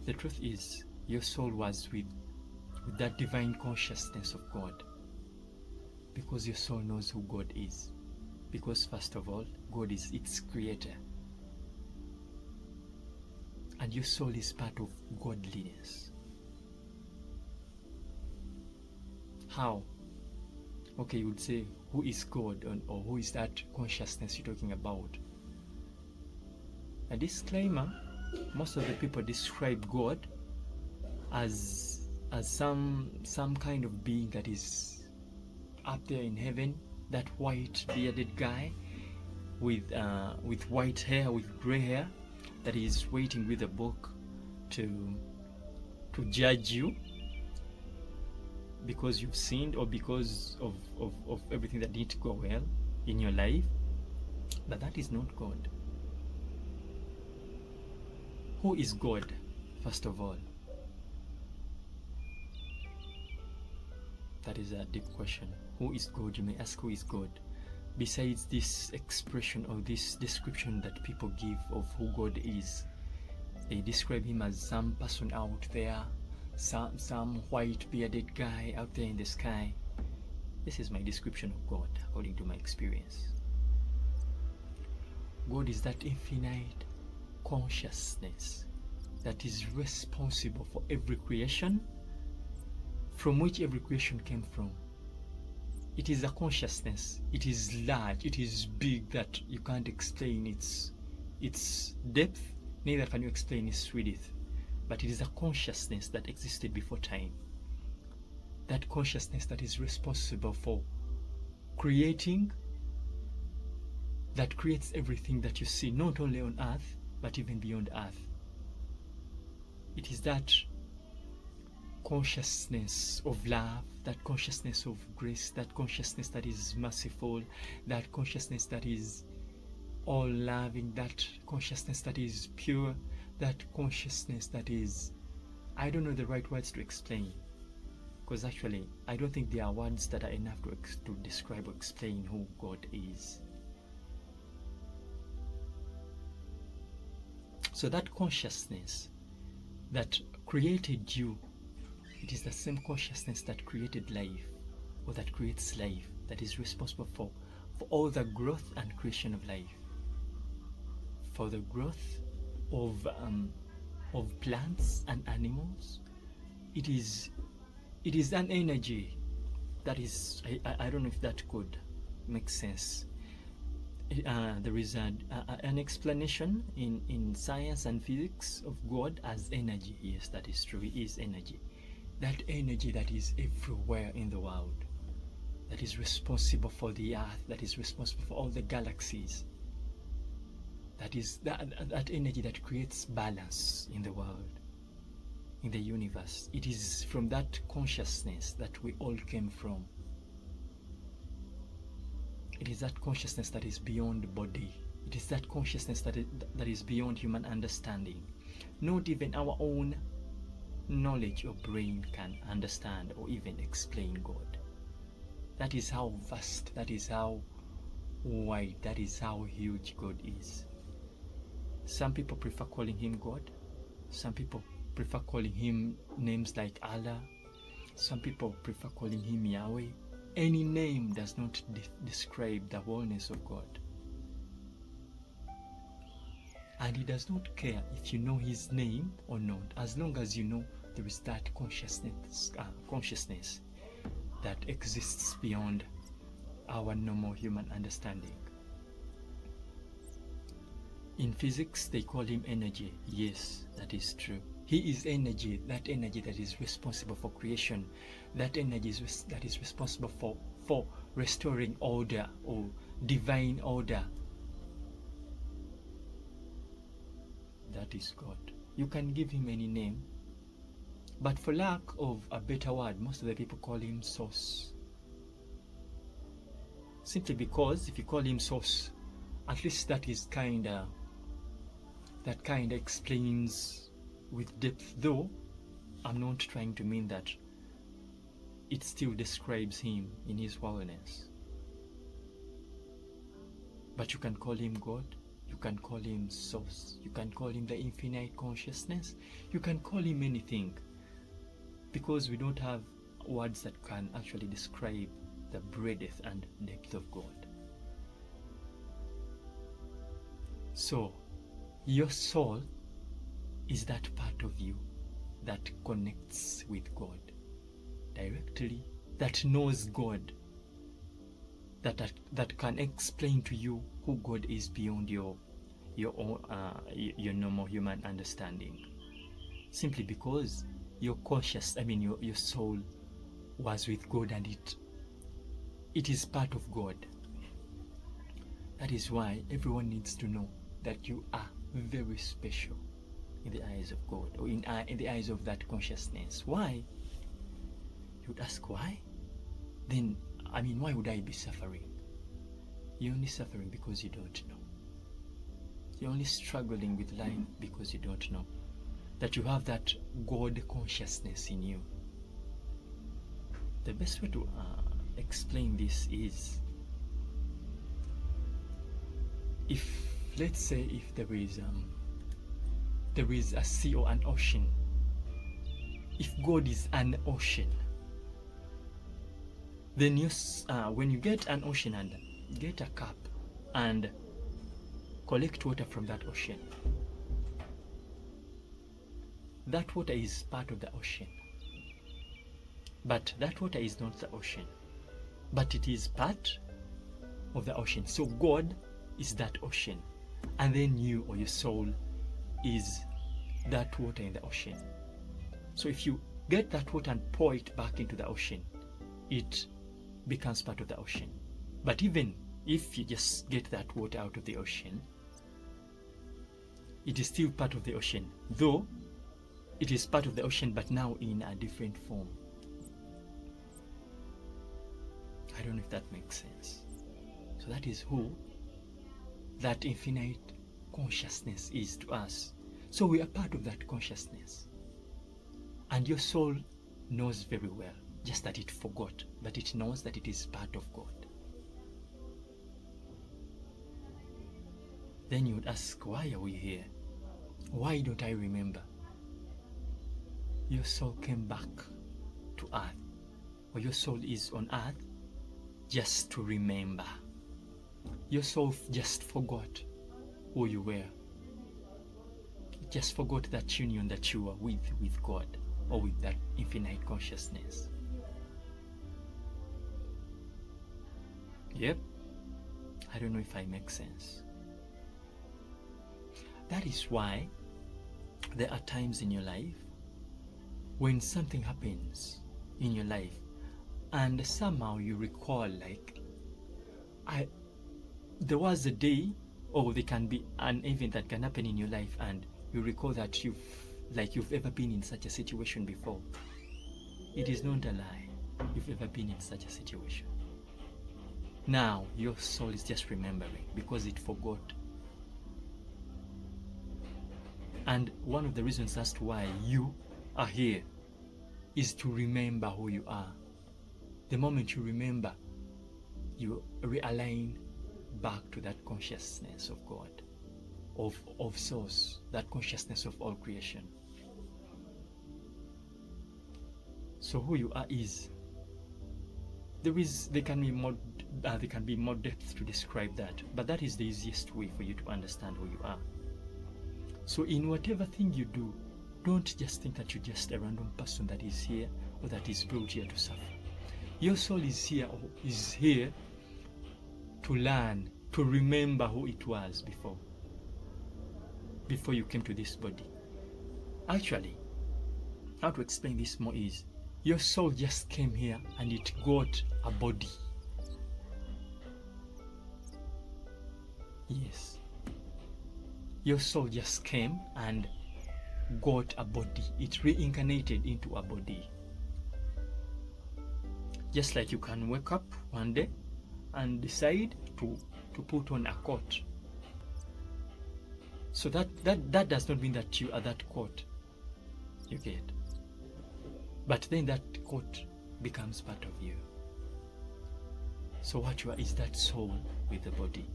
The truth is, your soul was with that divine consciousness of God, because your soul knows who God is. Because first of all, God is its creator. And your soul is part of godliness. How? Okay, you would say, who is God, or who is that consciousness you're talking about? A disclaimer, most of the people describe God as some kind of being that is up there in heaven, that white bearded guy with white hair, with gray hair, that is waiting with a book to judge you because you've sinned, or because of everything that didn't go well in your life. But that is not God. Who is God, first of all? That is a deep question. Who is God? You may ask, who is God? Besides this expression or this description that people give of who God is, they describe him as some person out there, some white bearded guy out there in the sky. This is my description of God according to my experience. God is that infinite consciousness that is responsible for every creation, from which every creation came from. It is a consciousness. It is large. It is big, that you can't explain its depth, neither can you explain its width. But it is a consciousness that existed before time. That consciousness that is responsible for creating, that creates everything that you see, not only on earth, but even beyond earth. It is that consciousness of love, that consciousness of grace, that consciousness that is merciful, that consciousness that is all loving, that consciousness that is pure, that consciousness that is, I don't know the right words to explain, because actually I don't think there are words that are enough to describe or explain who God is. So that consciousness that created you, it is the same consciousness that created life, or that creates life, that is responsible for all the growth and creation of life, for the growth of plants and animals. It is an energy that is, I don't know if that could make sense. There is an explanation in science and physics of God as energy. Yes, that is true. He is energy. That energy that is everywhere in the world, that is responsible for the earth, that is responsible for all the galaxies. That is that energy that creates balance in the world, in the universe. It is from that consciousness that we all came from. It is that consciousness that is beyond the body. It is that consciousness that is beyond human understanding. Not even our own knowledge or brain can understand or even explain God. That is how vast, that is how wide, that is how huge God is. Some people prefer calling him God. Some people prefer calling him names like Allah. Some people prefer calling him Yahweh. Any name does not describe the wholeness of God. And he does not care if you know his name or not, as long as you know there is that consciousness that exists beyond our normal human understanding. In physics, they call him energy. Yes, that is true. He is energy, that energy that is responsible for creation, that energy that is responsible for restoring order or divine order. That is God. You can give him any name, but for lack of a better word, most of the people call him Source. Simply because if you call him Source, at least that explains with depth, though I'm not trying to mean that. It still describes him in his wellness. But you can call him God, you can call him source, you can call him the infinite consciousness, you can call him anything, because we don't have words that can actually describe the breadth and depth of God. So your soul is that part of you that connects with God directly, that knows God, that can explain to you who God is beyond your normal human understanding, simply because your your soul was with God, and it is part of God. That is why everyone needs to know that you are very special in the eyes of God, or in the eyes of that consciousness. Why? You would ask why? Then, why would I be suffering? You're only suffering because you don't know. You're only struggling with life because you don't know that you have that God consciousness in you. The best way to explain this is, let's say if there is a sea or an ocean. If God is an ocean, then when you get an ocean and get a cup and collect water from that ocean, that water is part of the ocean, but that water is not the ocean, but it is part of the ocean. So God is that ocean, and then you, or your soul, is that water in the ocean. So if you get that water and pour it back into the ocean, it becomes part of the ocean. But even if you just get that water out of the ocean, it is still part of the ocean, though it is part of the ocean, but now in a different form. I don't know if that makes sense. So that is who that infinite consciousness is to us. So we are part of that consciousness. And your soul knows very well, just that it forgot, but it knows that it is part of God. Then you would ask, why are we here? Why don't I remember? Your soul came back to earth, or your soul is on earth just to remember. Your soul just forgot who you were. It just forgot that union that you were with God, or with that infinite consciousness. Yep. I don't know if I make sense. That is why there are times in your life when something happens in your life and somehow you recall, like, there was a day, or there can be an event that can happen in your life, and you recall that you've ever been in such a situation before. It is not a lie. You've ever been in such a situation. Now your soul is just remembering because it forgot. And one of the reasons as to why you are here is to remember who you are. The moment you remember, you realign back to that consciousness of God, of source, that consciousness of all creation. So who you are is, there can be more depth to describe that, but that is the easiest way for you to understand who you are. So in whatever thing you do, don't just think that you're just a random person that is here, or that is brought here to suffer. Your soul is here, or is here to learn, to remember who it was before you came to this body. Actually, how to explain this more is, your soul just came here and it got a body. Yes. Your soul just came and got a body. It reincarnated into a body. Just like you can wake up one day and decide to put on a coat. So that does not mean that you are that coat. You get? But then that coat becomes part of you. So what you are is that soul with the body.